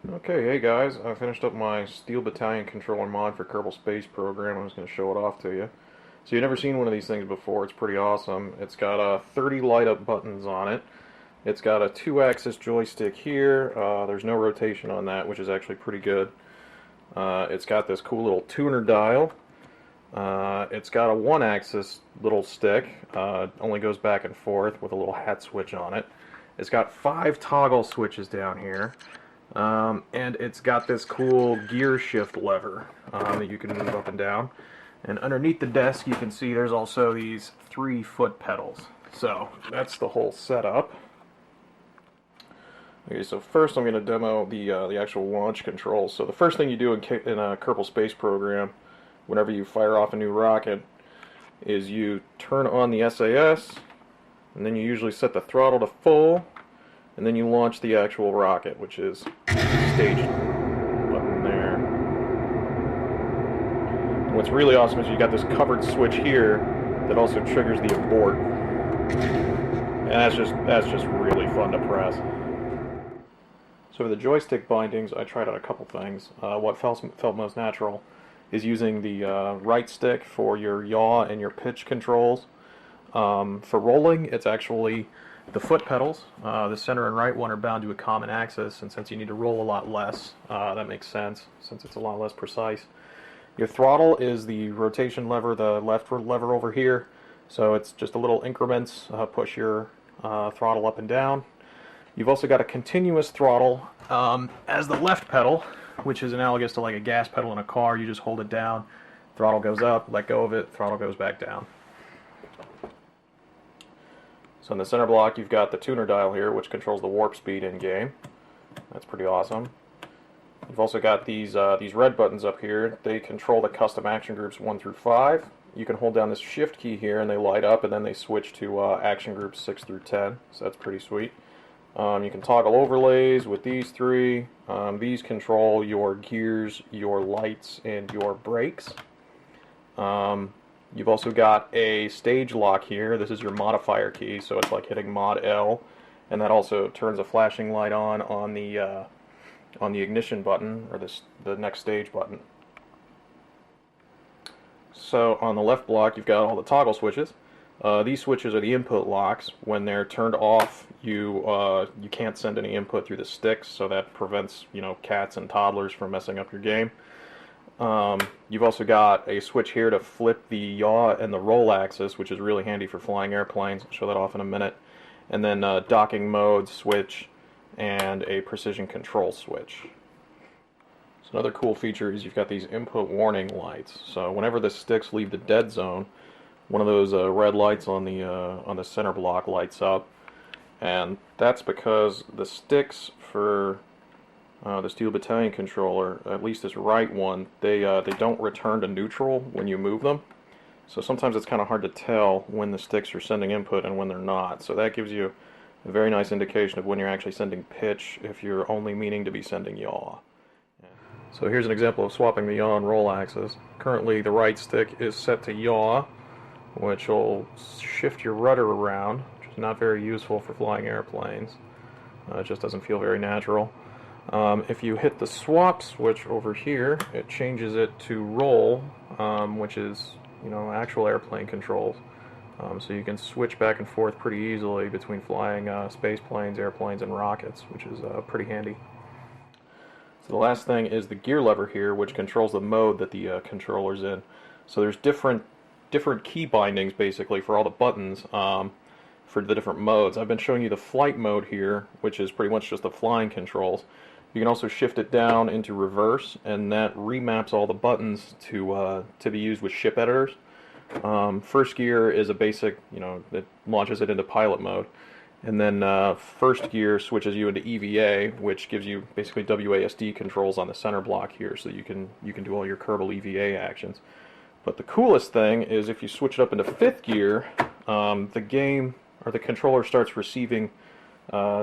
Okay, hey guys, I finished up my Steel Battalion controller mod for Kerbal Space program. I'm just going to show it off to you. So you've never seen one of these things before. It's pretty awesome. It's got 30 light up buttons on it. It's got a 2-axis joystick here. There's no rotation on that, which is actually pretty good. It's got this cool little tuner dial. It's got a 1-axis little stick. Only goes back and forth with a little hat switch on it. It's got 5 toggle switches down here. And it's got this cool gear shift lever that you can move up and down. And underneath the desk you can see there's also these 3 foot pedals. So that's the whole setup. Okay, so first I'm going to demo the actual launch controls. So the first thing you do in a Kerbal Space program, whenever you fire off a new rocket, is you turn on the SAS, and then you usually set the throttle to full, and then you launch the actual rocket, which is stage button there. And what's really awesome is you got this covered switch here that also triggers the abort, and that's just really fun to press. So for the joystick bindings, I tried out a couple things. What felt most natural is using the right stick for your yaw and your pitch controls. For rolling, it's actually the foot pedals. The center and right one are bound to a common axis, and since you need to roll a lot less, that makes sense, since it's a lot less precise. Your throttle is the rotation lever, the left lever over here, so it's just a little increments, push your throttle up and down. You've also got a continuous throttle as the left pedal, which is analogous to like a gas pedal in a car. You just hold it down, throttle goes up, let go of it, throttle goes back down. So in the center block you've got the tuner dial here, which controls the warp speed in game. That's pretty awesome. You've also got these red buttons up here. They control the custom action groups 1 through 5. You can hold down this shift key here and they light up, and then they switch to action groups 6 through 10. So that's pretty sweet. You can toggle overlays with these 3. These control your gears, your lights, and your brakes. You've also got a stage lock here. This is your modifier key, so it's like hitting Mod L, and that also turns a flashing light on the ignition button, or the next stage button. So on the left block, you've got all the toggle switches. These switches are the input locks. When they're turned off, you can't send any input through the sticks, so that prevents, cats and toddlers from messing up your game. You've also got a switch here to flip the yaw and the roll axis, which is really handy for flying airplanes. I'll show that off in a minute. And then docking mode switch and a precision control switch. So another cool feature is you've got these input warning lights. So whenever the sticks leave the dead zone, one of those red lights on the center block lights up, and that's because the sticks for the Steel Battalion controller, at least this right one, they don't return to neutral when you move them. So sometimes it's kind of hard to tell when the sticks are sending input and when they're not. So that gives you a very nice indication of when you're actually sending pitch if you're only meaning to be sending yaw. So here's an example of swapping the yaw and roll axis. Currently the right stick is set to yaw, which will shift your rudder around, which is not very useful for flying airplanes. It just doesn't feel very natural. If you hit the swap switch over here, it changes it to roll, which is, actual airplane controls. So you can switch back and forth pretty easily between flying space planes, airplanes, and rockets, which is pretty handy. So the last thing is the gear lever here, which controls the mode that the controller's in. So there's different key bindings basically for all the buttons for the different modes. I've been showing you the flight mode here, which is pretty much just the flying controls. You can also shift it down into reverse, and that remaps all the buttons to be used with ship editors. First gear is a basic, that launches it into pilot mode, and then first gear switches you into EVA, which gives you basically WASD controls on the center block here, so you can do all your Kerbal EVA actions. But the coolest thing is if you switch it up into fifth gear, the game or the controller starts receiving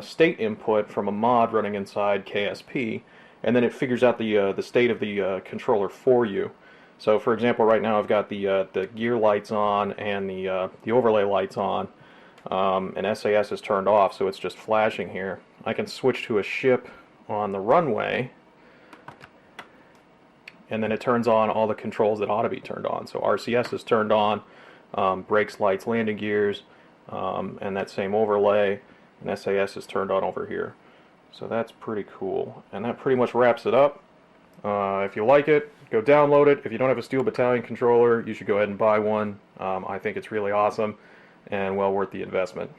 state input from a mod running inside KSP, and then it figures out the state of the controller for you. So, for example, right now I've got the gear lights on and the overlay lights on, and SAS is turned off, so it's just flashing here. I can switch to a ship on the runway, and then it turns on all the controls that ought to be turned on. So RCS is turned on, brakes, lights, landing gears, and that same overlay, and SAS is turned on over here. So that's pretty cool, and that pretty much wraps it up. If you like it, go download it. If you don't have a Steel Battalion controller, you should go ahead and buy one. I think it's really awesome and well worth the investment.